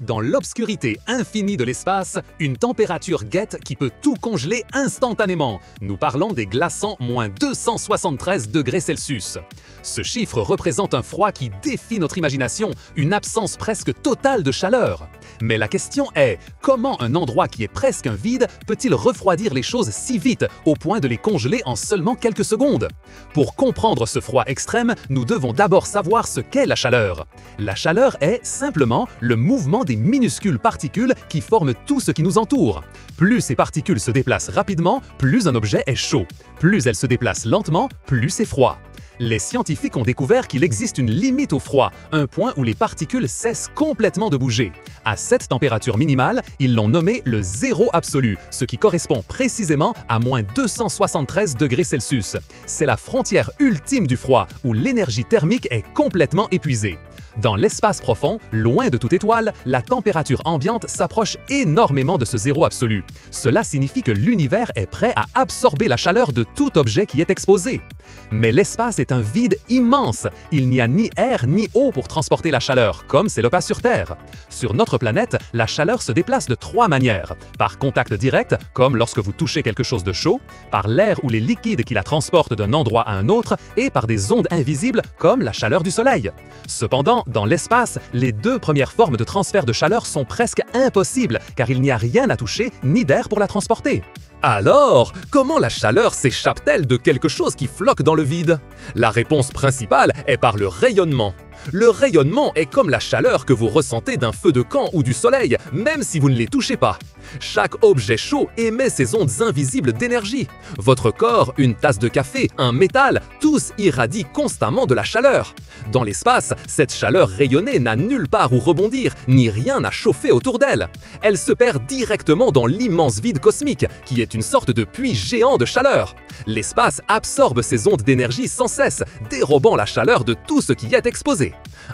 Dans l'obscurité infinie de l'espace, une température guette qui peut tout congeler instantanément. Nous parlons des glaçants moins 273 degrés Celsius. Ce chiffre représente un froid qui défie notre imagination, une absence presque totale de chaleur. Mais la question est, comment un endroit qui est presque un vide peut-il refroidir les choses si vite, au point de les congeler en seulement quelques secondes? Pour comprendre ce froid extrême, nous devons d'abord savoir ce qu'est la chaleur. La chaleur est simplement le mouvement des minuscules particules qui forment tout ce qui nous entoure. Plus ces particules se déplacent rapidement, plus un objet est chaud. Plus elles se déplacent lentement, plus c'est froid. Les scientifiques ont découvert qu'il existe une limite au froid, un point où les particules cessent complètement de bouger. À cette température minimale, ils l'ont nommé le zéro absolu, ce qui correspond précisément à moins 273 degrés Celsius. C'est la frontière ultime du froid, où l'énergie thermique est complètement épuisée. Dans l'espace profond, loin de toute étoile, la température ambiante s'approche énormément de ce zéro absolu. Cela signifie que l'univers est prêt à absorber la chaleur de tout objet qui est exposé. Mais l'espace est un vide immense. Il n'y a ni air ni eau pour transporter la chaleur, comme c'est le cas sur Terre. Sur notre planète, la chaleur se déplace de trois manières. Par contact direct, comme lorsque vous touchez quelque chose de chaud, par l'air ou les liquides qui la transportent d'un endroit à un autre, et par des ondes invisibles, comme la chaleur du soleil. Cependant, dans l'espace, les deux premières formes de transfert de chaleur sont presque impossibles, car il n'y a rien à toucher ni d'air pour la transporter. Alors, comment la chaleur s'échappe-t-elle de quelque chose qui flotte dans le vide? La réponse principale est par le rayonnement. Le rayonnement est comme la chaleur que vous ressentez d'un feu de camp ou du soleil, même si vous ne les touchez pas. Chaque objet chaud émet ces ondes invisibles d'énergie. Votre corps, une tasse de café, un métal, tous irradient constamment de la chaleur. Dans l'espace, cette chaleur rayonnée n'a nulle part où rebondir, ni rien à chauffer autour d'elle. Elle se perd directement dans l'immense vide cosmique, qui est une sorte de puits géant de chaleur. L'espace absorbe ces ondes d'énergie sans cesse, dérobant la chaleur de tout ce qui y est exposé.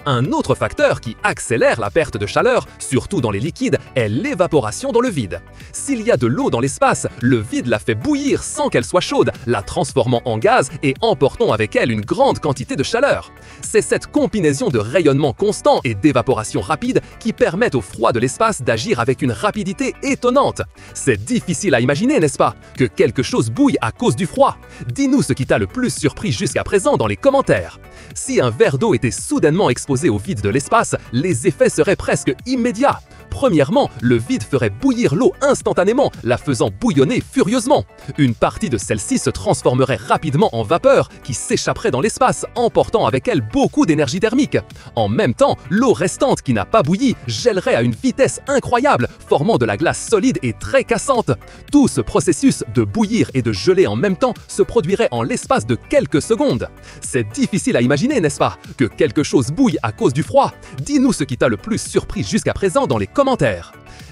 Un autre facteur qui accélère la perte de chaleur, surtout dans les liquides, est l'évaporation dans le vide. S'il y a de l'eau dans l'espace, le vide la fait bouillir sans qu'elle soit chaude, la transformant en gaz et emportant avec elle une grande quantité de chaleur. C'est cette combinaison de rayonnement constant et d'évaporation rapide qui permet au froid de l'espace d'agir avec une rapidité étonnante. C'est difficile à imaginer, n'est-ce pas, que quelque chose bouille à cause du froid? Dis-nous ce qui t'a le plus surpris jusqu'à présent dans les commentaires. Si un verre d'eau était soudainement exposé au vide de l'espace, les effets seraient presque immédiats. Premièrement, le vide ferait bouillir l'eau instantanément, la faisant bouillonner furieusement. Une partie de celle-ci se transformerait rapidement en vapeur qui s'échapperait dans l'espace, emportant avec elle beaucoup d'énergie thermique. En même temps, l'eau restante qui n'a pas bouilli gèlerait à une vitesse incroyable, formant de la glace solide et très cassante. Tout ce processus de bouillir et de geler en même temps se produirait en l'espace de quelques secondes. C'est difficile à imaginer, n'est-ce pas, que quelque chose bouille à cause du froid? Dis-nous ce qui t'a le plus surpris jusqu'à présent dans les commentaires.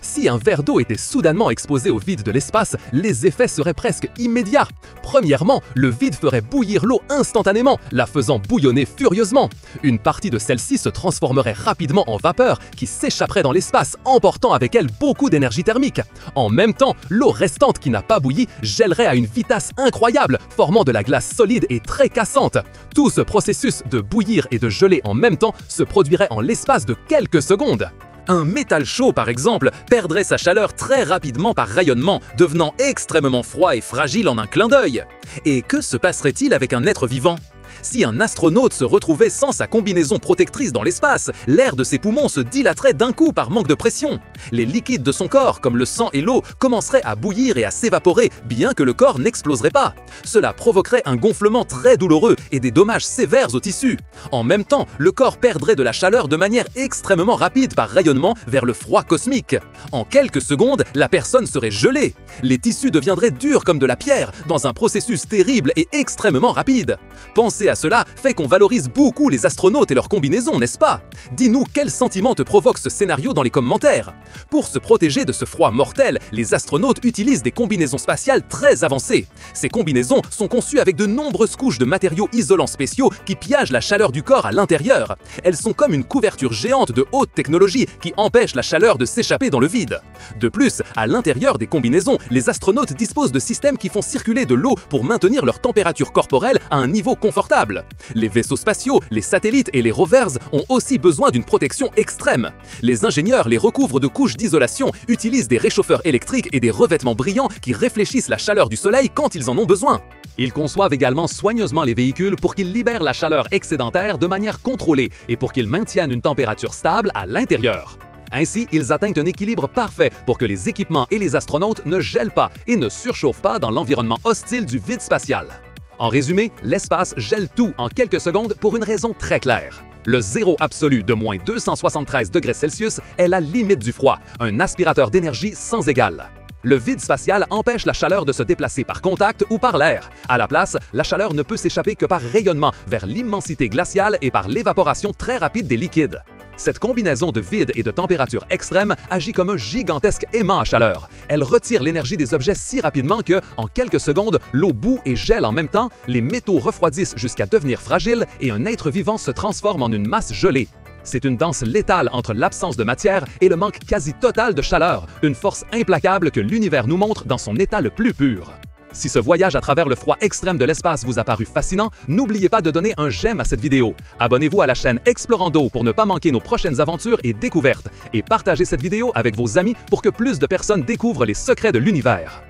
Si un verre d'eau était soudainement exposé au vide de l'espace, les effets seraient presque immédiats. Premièrement, le vide ferait bouillir l'eau instantanément, la faisant bouillonner furieusement. Une partie de celle-ci se transformerait rapidement en vapeur qui s'échapperait dans l'espace, emportant avec elle beaucoup d'énergie thermique. En même temps, l'eau restante qui n'a pas bouilli gèlerait à une vitesse incroyable, formant de la glace solide et très cassante. Tout ce processus de bouillir et de geler en même temps se produirait en l'espace de quelques secondes. Un métal chaud, par exemple, perdrait sa chaleur très rapidement par rayonnement, devenant extrêmement froid et fragile en un clin d'œil. Et que se passerait-il avec un être vivant? Si un astronaute se retrouvait sans sa combinaison protectrice dans l'espace, l'air de ses poumons se dilaterait d'un coup par manque de pression. Les liquides de son corps, comme le sang et l'eau, commenceraient à bouillir et à s'évaporer, bien que le corps n'exploserait pas. Cela provoquerait un gonflement très douloureux et des dommages sévères aux tissus. En même temps, le corps perdrait de la chaleur de manière extrêmement rapide par rayonnement vers le froid cosmique. En quelques secondes, la personne serait gelée. Les tissus deviendraient durs comme de la pierre, dans un processus terrible et extrêmement rapide. Pensez à cela fait qu'on valorise beaucoup les astronautes et leurs combinaisons, n'est-ce pas? Dis-nous quel sentiment te provoque ce scénario dans les commentaires. Pour se protéger de ce froid mortel, les astronautes utilisent des combinaisons spatiales très avancées. Ces combinaisons sont conçues avec de nombreuses couches de matériaux isolants spéciaux qui piègent la chaleur du corps à l'intérieur. Elles sont comme une couverture géante de haute technologie qui empêche la chaleur de s'échapper dans le vide. De plus, à l'intérieur des combinaisons, les astronautes disposent de systèmes qui font circuler de l'eau pour maintenir leur température corporelle à un niveau faut confortable. Les vaisseaux spatiaux, les satellites et les rovers ont aussi besoin d'une protection extrême. Les ingénieurs les recouvrent de couches d'isolation, utilisent des réchauffeurs électriques et des revêtements brillants qui réfléchissent la chaleur du soleil quand ils en ont besoin. Ils conçoivent également soigneusement les véhicules pour qu'ils libèrent la chaleur excédentaire de manière contrôlée et pour qu'ils maintiennent une température stable à l'intérieur. Ainsi, ils atteignent un équilibre parfait pour que les équipements et les astronautes ne gèlent pas et ne surchauffent pas dans l'environnement hostile du vide spatial. En résumé, l'espace gèle tout en quelques secondes pour une raison très claire. Le zéro absolu de moins 273 degrés Celsius est la limite du froid, un aspirateur d'énergie sans égal. Le vide spatial empêche la chaleur de se déplacer par contact ou par l'air. À la place, la chaleur ne peut s'échapper que par rayonnement vers l'immensité glaciale et par l'évaporation très rapide des liquides. Cette combinaison de vide et de température extrême agit comme un gigantesque aimant à chaleur. Elle retire l'énergie des objets si rapidement que, en quelques secondes, l'eau bout et gèle en même temps, les métaux refroidissent jusqu'à devenir fragiles et un être vivant se transforme en une masse gelée. C'est une danse létale entre l'absence de matière et le manque quasi total de chaleur, une force implacable que l'univers nous montre dans son état le plus pur. Si ce voyage à travers le froid extrême de l'espace vous a paru fascinant, n'oubliez pas de donner un j'aime à cette vidéo. Abonnez-vous à la chaîne Explorando pour ne pas manquer nos prochaines aventures et découvertes. Et partagez cette vidéo avec vos amis pour que plus de personnes découvrent les secrets de l'univers.